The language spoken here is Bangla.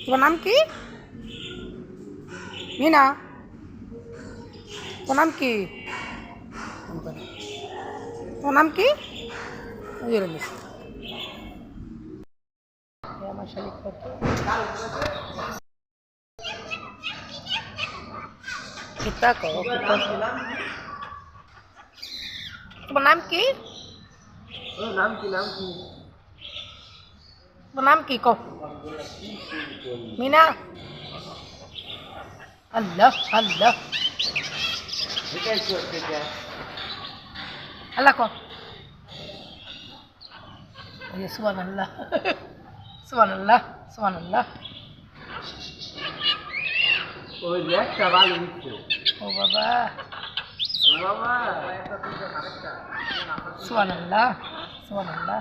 তোমার নাম কি? মিনা, তোমার নাম কি? তোমার নাম কি? আমার শালিক kita kok kita তোমার নাম কি? তোমার নাম কি কও? মিনা, আল্লাহ আল্লাহ আল্লাহ কও। সুবহানাল্লাহ সুবহানাল্লাহ সুবহানাল্লাহ। ওই একটা ভালো দিচ্ছে। ও বাবা, বাবা সুবহানাল্লাহ সুবহানাল্লাহ।